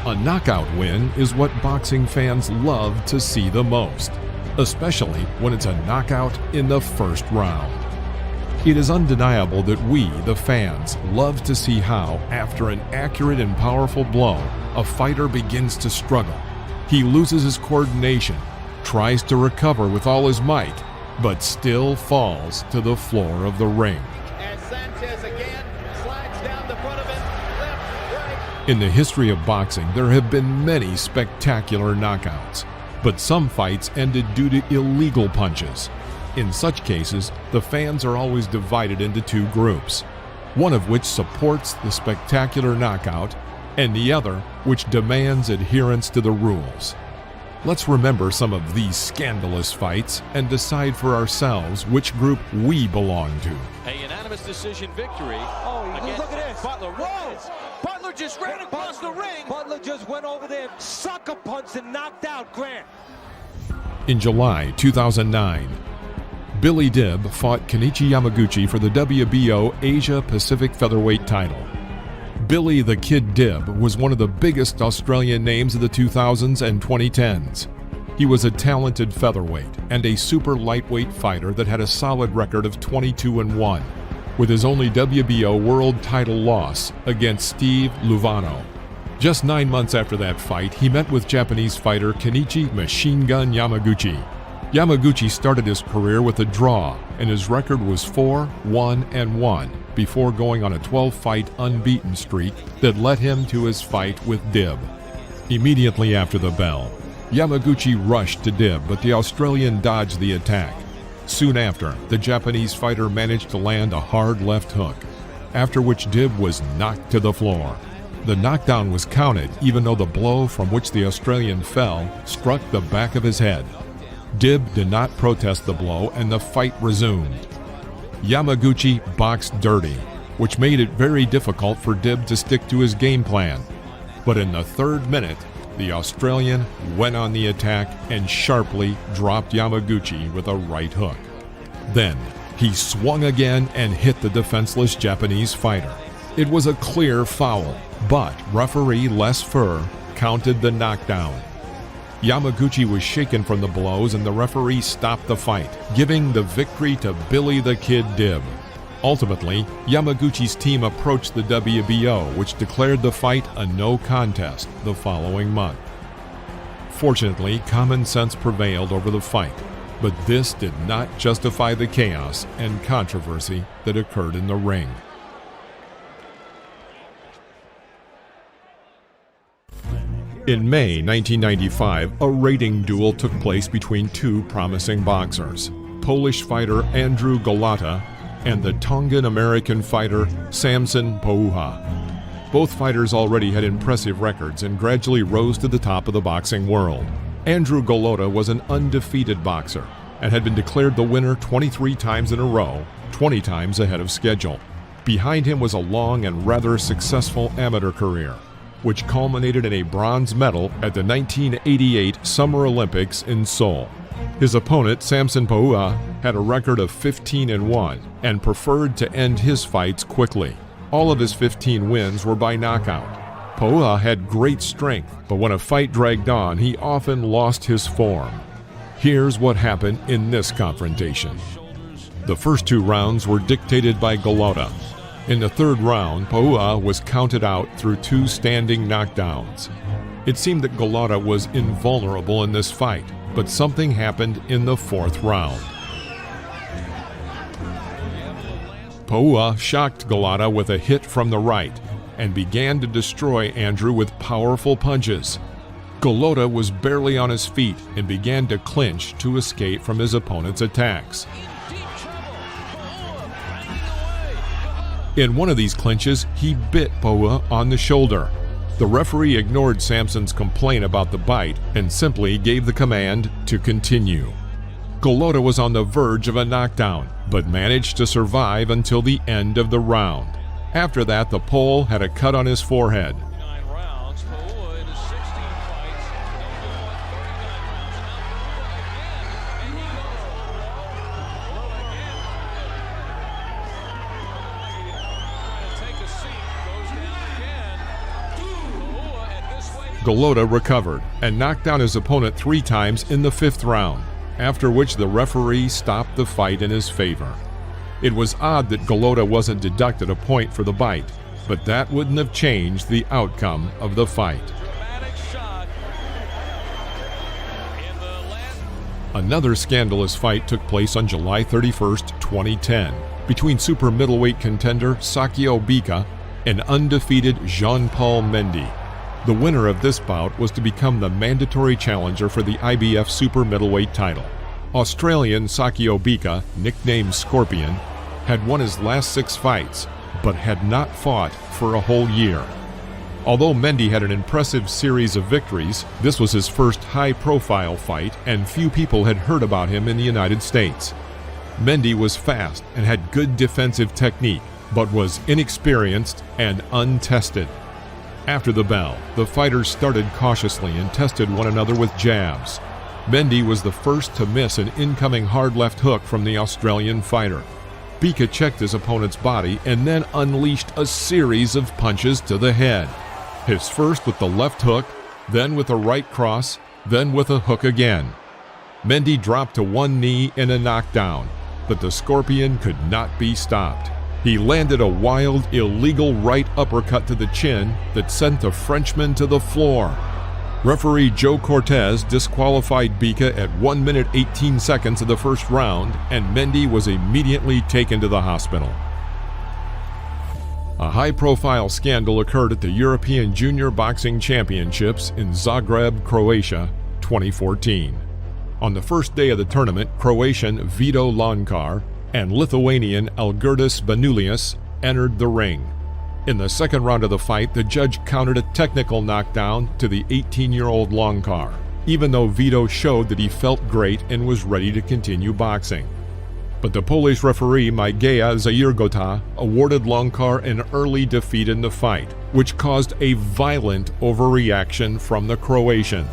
A knockout win is what boxing fans love to see the most, especially when it's a knockout in the first round. It is undeniable that we, the fans, love to see how, after an accurate and powerful blow, a fighter begins to struggle. He loses his coordination, tries to recover with all his might, but still falls to the floor of the ring. And Sanchez again slides down the front of him, left, right. In the history of boxing, there have been many spectacular knockouts, but some fights ended due to illegal punches. In such cases, the fans are always divided into two groups, one of which supports the spectacular knockout, and the other which demands adherence to the rules. Let's remember some of these scandalous fights and decide for ourselves which group we belong to. A unanimous decision victory. Look at this. Butler. Whoa! Butler just ran across the ring. Butler just went over there, sucker punched and knocked out Grant. In July 2009, Billy Dibb fought Kenichi Yamaguchi for the WBO Asia Pacific Featherweight title. Billy the Kid Dibb was one of the biggest Australian names of the 2000s and 2010s. He was a talented featherweight and a super lightweight fighter that had a solid record of 22-1, with his only WBO world title loss against Steve Luvano. Just 9 months after that fight, he met with Japanese fighter Kenichi Machine Gun Yamaguchi. Yamaguchi started his career with a draw, and his record was 4-1-1 before going on a 12-fight unbeaten streak that led him to his fight with Dibb. Immediately after the bell, Yamaguchi rushed to Dibb, but the Australian dodged the attack. Soon after, the Japanese fighter managed to land a hard left hook, after which Dibb was knocked to the floor. The knockdown was counted even though the blow from which the Australian fell struck the back of his head. Dibb did not protest the blow and the fight resumed. Yamaguchi boxed dirty, which made it very difficult for Dibb to stick to his game plan. But in the third minute, the Australian went on the attack and sharply dropped Yamaguchi with a right hook. Then, he swung again and hit the defenseless Japanese fighter. It was a clear foul, but referee Les Fur counted the knockdown. Yamaguchi was shaken from the blows and the referee stopped the fight, giving the victory to Billy the Kid Dibb. Ultimately, Yamaguchi's team approached the WBO, which declared the fight a no contest the following month. Fortunately, common sense prevailed over the fight, but this did not justify the chaos and controversy that occurred in the ring. In May 1995, a rating duel took place between two promising boxers, Polish fighter Andrew Golota and the Tongan-American fighter Samson Pouha. Both fighters already had impressive records and gradually rose to the top of the boxing world. Andrew Golota was an undefeated boxer and had been declared the winner 23 times in a row, 20 times ahead of schedule. Behind him was a long and rather successful amateur career, which culminated in a bronze medal at the 1988 Summer Olympics in Seoul. His opponent, Samson Pouha, had a record of 15-1 and preferred to end his fights quickly. All of his 15 wins were by knockout. Pouha had great strength, but when a fight dragged on, he often lost his form. Here's what happened in this confrontation. The first two rounds were dictated by Golota. In the third round, Pouha was counted out through two standing knockdowns. It seemed that Golota was invulnerable in this fight, but something happened in the fourth round. Pouha shocked Golota with a hit from the right and began to destroy Andrew with powerful punches. Golota was barely on his feet and began to clinch to escape from his opponent's attacks. In one of these clinches, he bit Pouha on the shoulder. The referee ignored Samson's complaint about the bite and simply gave the command to continue. Golota was on the verge of a knockdown, but managed to survive until the end of the round. After that, the Pole had a cut on his forehead. Golota recovered and knocked down his opponent 3 times in the 5th round, after which the referee stopped the fight in his favor. It was odd that Golota wasn't deducted a point for the bite, but that wouldn't have changed the outcome of the fight. Another scandalous fight took place on July 31, 2010, between super middleweight contender Sakio Bika and undefeated Jean-Paul Mendy. The winner of this bout was to become the mandatory challenger for the IBF super middleweight title. Australian Sakio Bika, nicknamed Scorpion, had won his last 6 fights, but had not fought for a whole year. Although Mendy had an impressive series of victories, this was his first high-profile fight, and few people had heard about him in the United States. Mendy was fast and had good defensive technique, but was inexperienced and untested. After the bell, the fighters started cautiously and tested one another with jabs. Mendy was the first to miss an incoming hard left hook from the Australian fighter. Bika checked his opponent's body and then unleashed a series of punches to the head. His first with the left hook, then with a right cross, then with a hook again. Mendy dropped to one knee in a knockdown, but the Scorpion could not be stopped. He landed a wild, illegal right uppercut to the chin that sent the Frenchman to the floor. Referee Joe Cortez disqualified Bika at 1 minute 18 seconds of the first round, and Mendy was immediately taken to the hospital. A high-profile scandal occurred at the European Junior Boxing Championships in Zagreb, Croatia, 2014. On the first day of the tournament, Croatian Vito Lonkar and Lithuanian Algirdas Banulius entered the ring. In the second round of the fight, the judge counted a technical knockdown to the 18-year-old Lonkar, even though Vito showed that he felt great and was ready to continue boxing. But the Polish referee Mageja Zajirgota awarded Lonkar an early defeat in the fight, which caused a violent overreaction from the Croatian.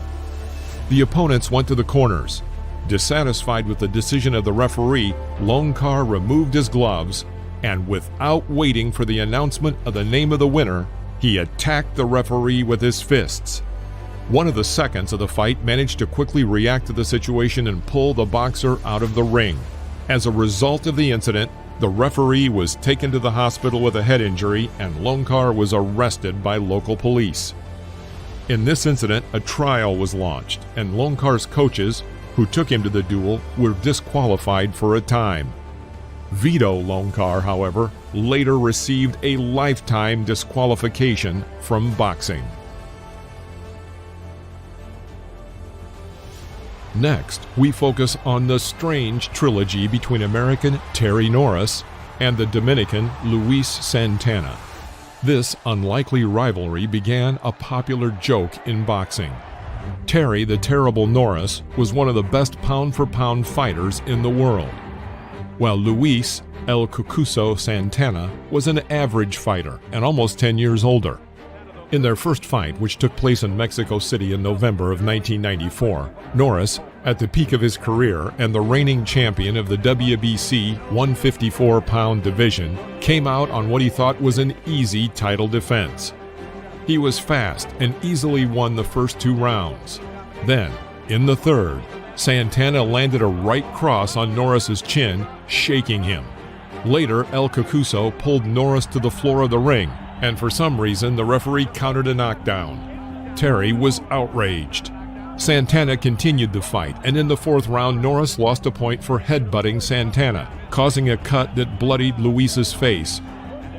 The opponents went to the corners. Dissatisfied with the decision of the referee, Lonkar removed his gloves, and without waiting for the announcement of the name of the winner, he attacked the referee with his fists. One of the seconds of the fight managed to quickly react to the situation and pull the boxer out of the ring. As a result of the incident, the referee was taken to the hospital with a head injury, and Lonkar was arrested by local police. In this incident, a trial was launched, and Lonkar's coaches, who took him to the duel, were disqualified for a time. Vito Lonkar, however, later received a lifetime disqualification from boxing. Next, we focus on the strange trilogy between American Terry Norris and the Dominican Luis Santana. This unlikely rivalry began a popular joke in boxing. Terry the Terrible Norris was one of the best pound-for-pound fighters in the world, while Luis El Cucuso Santana was an average fighter and almost 10 years older. In their first fight, which took place in Mexico City in November of 1994, Norris, at the peak of his career and the reigning champion of the WBC 154-pound division, came out on what he thought was an easy title defense. He was fast and easily won the first 2 rounds. Then, in the third, Santana landed a right cross on Norris's chin, shaking him. Later, El Cucuso pulled Norris to the floor of the ring, and for some reason the referee countered a knockdown. Terry was outraged. Santana continued the fight, and in the 4th round, Norris lost a point for headbutting Santana, causing a cut that bloodied Luis's face.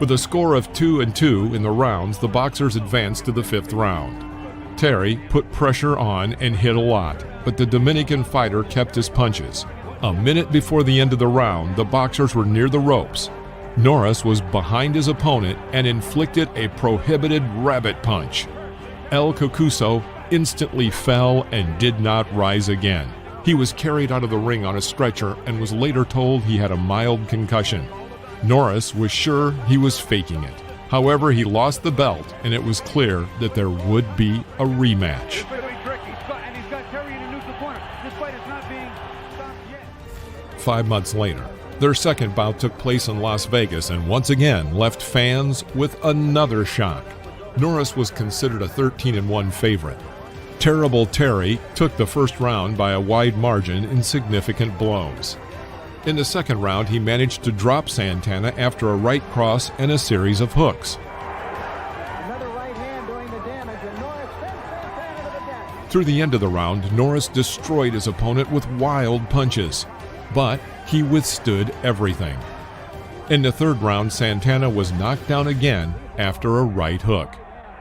With a score of 2-2 in the rounds, the boxers advanced to the 5th round. Terry put pressure on and hit a lot, but the Dominican fighter kept his punches. A minute before the end of the round, the boxers were near the ropes. Norris was behind his opponent and inflicted a prohibited rabbit punch. El Cucuso instantly fell and did not rise again. He was carried out of the ring on a stretcher and was later told he had a mild concussion. Norris was sure he was faking it. However, he lost the belt, and it was clear that there would be a rematch. 5 months later, their second bout took place in Las Vegas and once again left fans with another shock. Norris was considered a 13-1 favorite. Terrible Terry took the first round by a wide margin in significant blows. In the second round, he managed to drop Santana after a right cross and a series of hooks. Another right hand doing the damage, and Norris sends Santana to the deck. Through the end of the round, Norris destroyed his opponent with wild punches, but he withstood everything. In the third round, Santana was knocked down again after a right hook.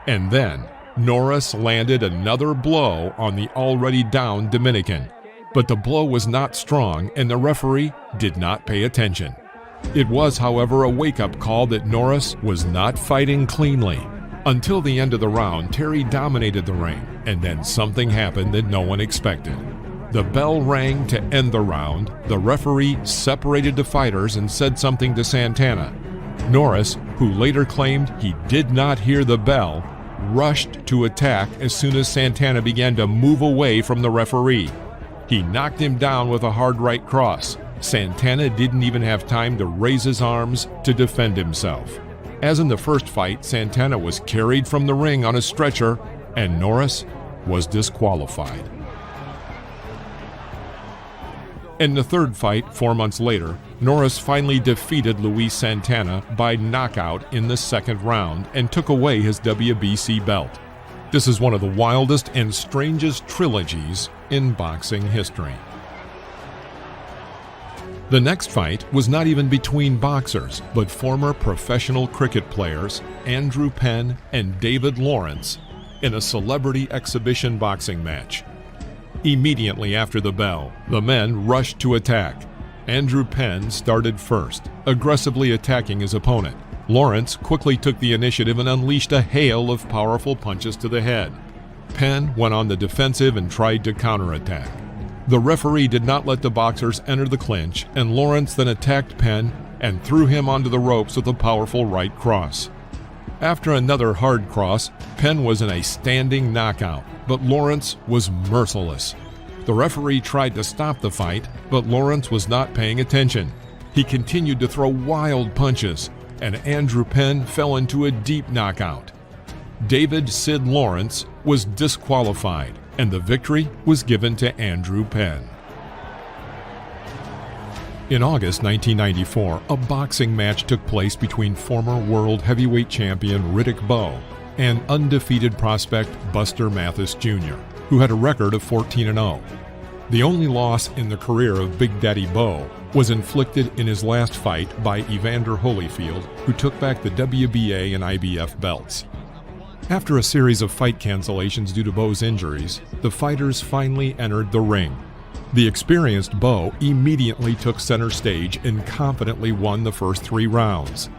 And then, Norris landed another blow on the already down Dominican. But the blow was not strong and the referee did not pay attention. It was, however, a wake-up call that Norris was not fighting cleanly. Until the end of the round, Terry dominated the ring, and then something happened that no one expected. The bell rang to end the round, the referee separated the fighters and said something to Santana. Norris, who later claimed he did not hear the bell, rushed to attack as soon as Santana began to move away from the referee. He knocked him down with a hard right cross. Santana didn't even have time to raise his arms to defend himself. As in the first fight, Santana was carried from the ring on a stretcher, and Norris was disqualified. In the third fight, 4 months later, Norris finally defeated Luis Santana by knockout in the second round and took away his WBC belt. This is one of the wildest and strangest trilogies in boxing history. The next fight was not even between boxers, but former professional cricket players Andrew Penn and David Lawrence in a celebrity exhibition boxing match. Immediately after the bell, the men rushed to attack. Andrew Penn started first, aggressively attacking his opponent. Lawrence quickly took the initiative and unleashed a hail of powerful punches to the head. Penn went on the defensive and tried to counterattack. The referee did not let the boxers enter the clinch, and Lawrence then attacked Penn and threw him onto the ropes with a powerful right cross. After another hard cross, Penn was in a standing knockout, but Lawrence was merciless. The referee tried to stop the fight, but Lawrence was not paying attention. He continued to throw wild punches, and Andrew Penn fell into a deep knockout. David "Sid" Lawrence was disqualified, and the victory was given to Andrew Penn. In August 1994, a boxing match took place between former world heavyweight champion Riddick Bowe and undefeated prospect Buster Mathis Jr., who had a record of 14-0. The only loss in the career of Big Daddy Bowe was inflicted in his last fight by Evander Holyfield, who took back the WBA and IBF belts. After a series of fight cancellations due to Bowe's injuries, the fighters finally entered the ring. The experienced Bowe immediately took center stage and confidently won the first 3 rounds.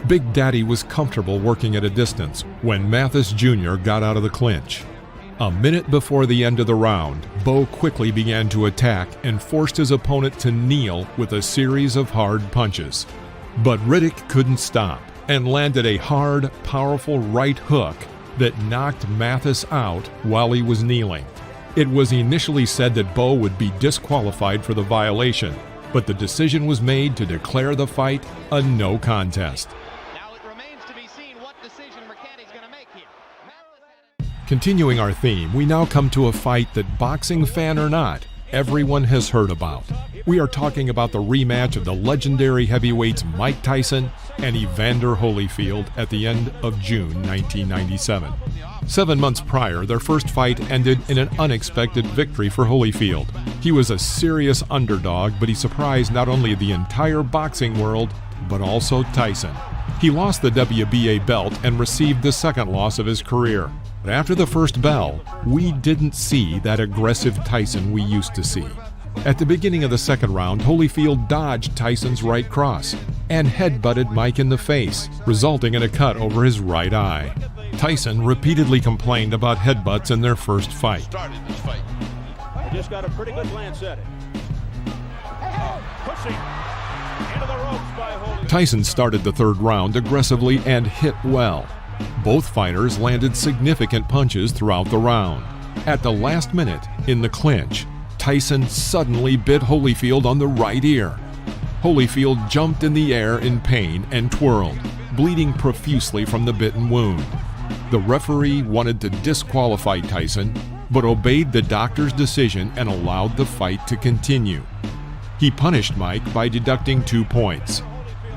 Big Daddy was comfortable working at a distance when Mathis Jr. got out of the clinch. A minute before the end of the round, Bowe quickly began to attack and forced his opponent to kneel with a series of hard punches. But Riddick couldn't stop and landed a hard, powerful right hook that knocked Mathis out while he was kneeling. It was initially said that Bowe would be disqualified for the violation, but the decision was made to declare the fight a no contest. Now it remains to be seen what decision Mercati's going to make here. Continuing our theme, we now come to a fight that, boxing fan or not, everyone has heard about. We are talking about the rematch of the legendary heavyweights Mike Tyson and Evander Holyfield at the end of June 1997. 7 months prior, their first fight ended in an unexpected victory for Holyfield. He was a serious underdog, but he surprised not only the entire boxing world, but also Tyson. He lost the WBA belt and received the second loss of his career. But after the first bell, we didn't see that aggressive Tyson we used to see. At the beginning of the second round, Holyfield dodged Tyson's right cross and headbutted Mike in the face, resulting in a cut over his right eye. Tyson repeatedly complained about headbutts in their first fight. I just got a pretty good glance at it. Pushing into the ropes by Holyfield. Tyson started the third round aggressively and hit well. Both fighters landed significant punches throughout the round. At the last minute, in the clinch, Tyson suddenly bit Holyfield on the right ear. Holyfield jumped in the air in pain and twirled, bleeding profusely from the bitten wound. The referee wanted to disqualify Tyson, but obeyed the doctor's decision and allowed the fight to continue. He punished Mike by deducting 2 points.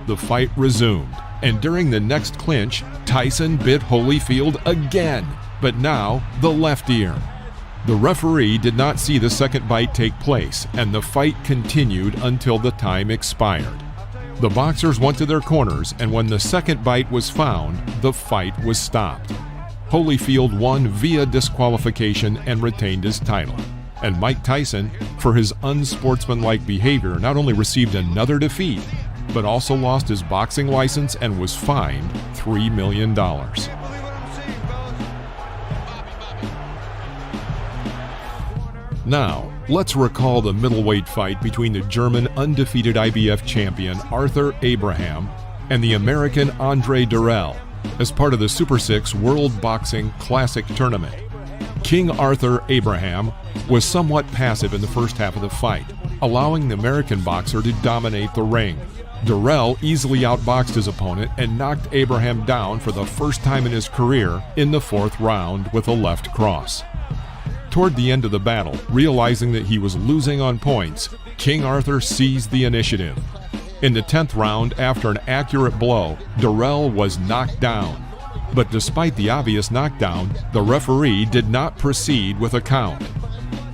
The fight resumed, and during the next clinch, Tyson bit Holyfield again, but now the left ear. The referee did not see the second bite take place, and the fight continued until the time expired. The boxers went to their corners, and when the second bite was found, the fight was stopped. Holyfield won via disqualification and retained his title. And Mike Tyson, for his unsportsmanlike behavior, not only received another defeat, but also lost his boxing license and was fined $3 million. Now, let's recall the middleweight fight between the German undefeated IBF champion Arthur Abraham and the American Andre Dirrell as part of the Super 6 World Boxing Classic Tournament. King Arthur Abraham was somewhat passive in the first half of the fight, allowing the American boxer to dominate the ring. Dirrell easily outboxed his opponent and knocked Abraham down for the first time in his career in the fourth round with a left cross. Toward the end of the battle, realizing that he was losing on points, King Arthur seized the initiative. In the 10th round, after an accurate blow, Dirrell was knocked down. But despite the obvious knockdown, the referee did not proceed with a count.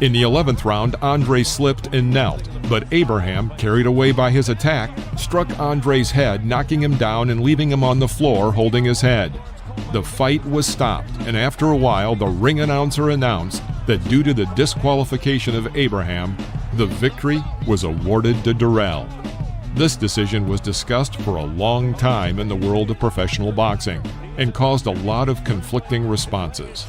In the 11th round, Andre slipped and knelt, but Abraham, carried away by his attack, struck Andre's head, knocking him down and leaving him on the floor holding his head. The fight was stopped, and after a while, the ring announcer announced that due to the disqualification of Abraham, the victory was awarded to Dirrell. This decision was discussed for a long time in the world of professional boxing and caused a lot of conflicting responses.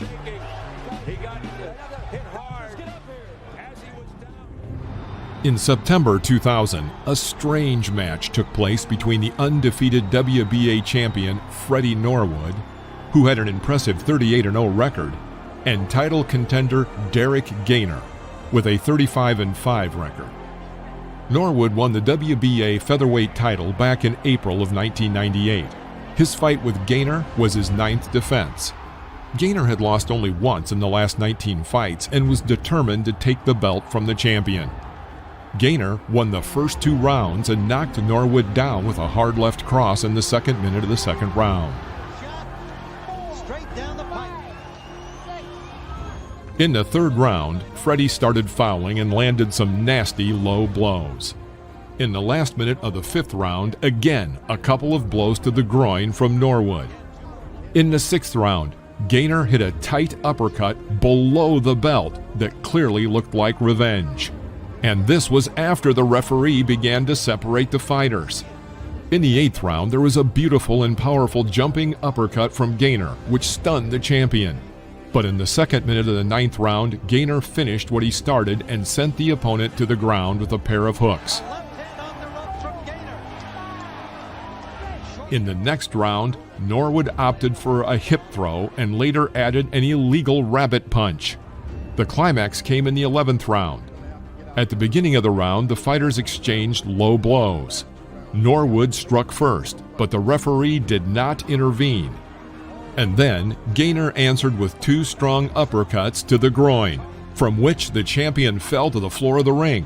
In September 2000, a strange match took place between the undefeated WBA champion Freddie Norwood, who had an impressive 38-0 record, and title contender Derek Gainer, with a 35-5 record. Norwood won the WBA featherweight title back in April of 1998. His fight with Gainer was his 9th defense. Gainer had lost only once in the last 19 fights and was determined to take the belt from the champion. Gainer won the first 2 rounds and knocked Norwood down with a hard left cross in the second minute of the second round. In the 3rd round, Freddie started fouling and landed some nasty low blows. In the last minute of the 5th round, again a couple of blows to the groin from Norwood. In the 6th round, Gainer hit a tight uppercut below the belt that clearly looked like revenge. And this was after the referee began to separate the fighters. In the 8th round, there was a beautiful and powerful jumping uppercut from Gainer, which stunned the champion. But in the 2nd minute of the 9th round, Gainer finished what he started and sent the opponent to the ground with a pair of hooks. In the next round, Norwood opted for a hip throw and later added an illegal rabbit punch. The climax came in the 11th round. At the beginning of the round, the fighters exchanged low blows. Norwood struck first, but the referee did not intervene. And then, Gainer answered with 2 strong uppercuts to the groin, from which the champion fell to the floor of the ring.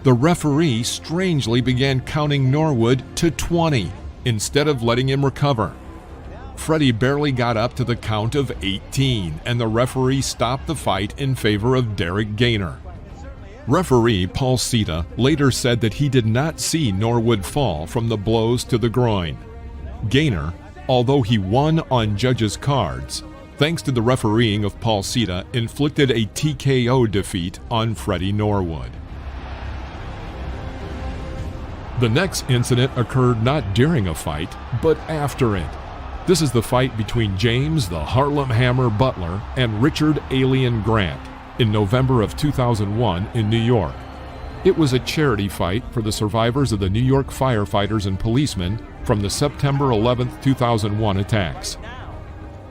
The referee strangely began counting Norwood to 20, instead of letting him recover. Freddie barely got up to the count of 18, and the referee stopped the fight in favor of Derek Gainer. Referee Paul Sita later said that he did not see Norwood fall from the blows to the groin. Gainer, although he won on judges' cards, thanks to the refereeing of Paul Sita, inflicted a TKO defeat on Freddie Norwood. The next incident occurred not during a fight, but after it. This is the fight between James the Harlem Hammer Butler and Richard Alien Grant in November of 2001 in New York. It was a charity fight for the survivors of the New York firefighters and policemen from the September 11, 2001 attacks.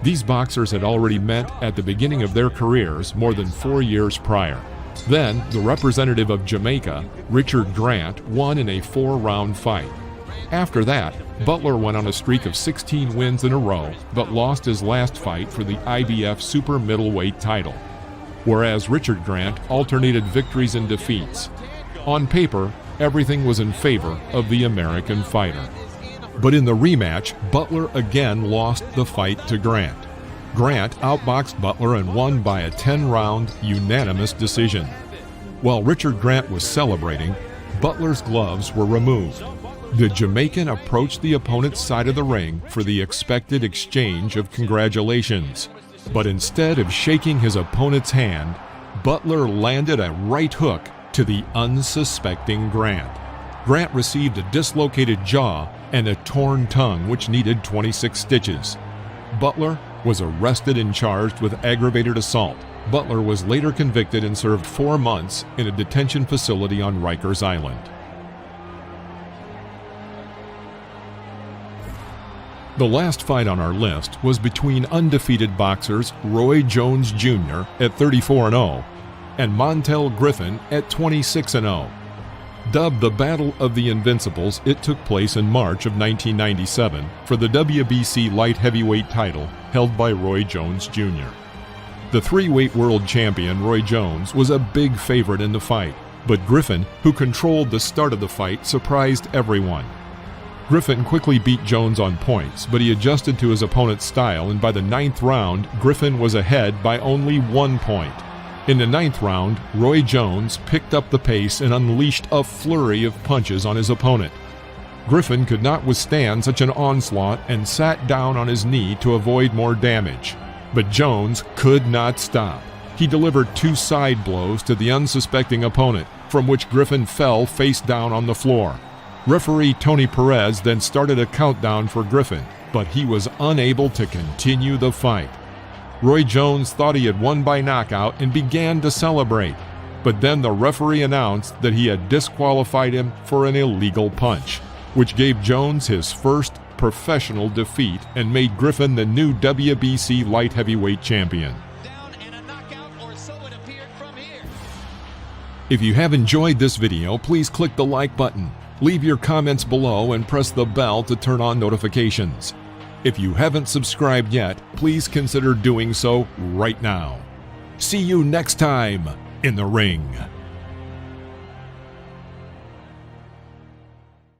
These boxers had already met at the beginning of their careers more than 4 years prior. Then, the representative of Jamaica, Richard Grant, won in a 4-round fight. After that, Butler went on a streak of 16 wins in a row, but lost his last fight for the IBF super middleweight title, whereas Richard Grant alternated victories and defeats. On paper, everything was in favor of the American fighter. But in the rematch, Butler again lost the fight to Grant. Grant outboxed Butler and won by a 10-round unanimous decision. While Richard Grant was celebrating, Butler's gloves were removed. The Jamaican approached the opponent's side of the ring for the expected exchange of congratulations. But instead of shaking his opponent's hand, Butler landed a right hook to the unsuspecting Grant. Grant received a dislocated jaw and a torn tongue which needed 26 stitches. Butler was arrested and charged with aggravated assault. Butler was later convicted and served 4 months in a detention facility on Rikers Island. The last fight on our list was between undefeated boxers Roy Jones Jr. at 34-0 and Montel Griffin at 26-0. Dubbed the Battle of the Invincibles, it took place in March of 1997 for the WBC light heavyweight title held by Roy Jones Jr. The three-weight world champion Roy Jones was a big favorite in the fight, but Griffin, who controlled the start of the fight, surprised everyone. Griffin quickly beat Jones on points, but he adjusted to his opponent's style, and by the 9th round, Griffin was ahead by only 1 point. In the 9th round, Roy Jones picked up the pace and unleashed a flurry of punches on his opponent. Griffin could not withstand such an onslaught and sat down on his knee to avoid more damage. But Jones could not stop. He delivered 2 side blows to the unsuspecting opponent, from which Griffin fell face down on the floor. Referee Tony Perez then started a countdown for Griffin, but he was unable to continue the fight. Roy Jones thought he had won by knockout and began to celebrate, but then the referee announced that he had disqualified him for an illegal punch, which gave Jones his first professional defeat and made Griffin the new WBC light heavyweight champion. Down and a knockout, or so it appeared from here. If you have enjoyed this video, please click the like button. Leave your comments below and press the bell to turn on notifications. If you haven't subscribed yet, please consider doing so right now. See you next time in the ring.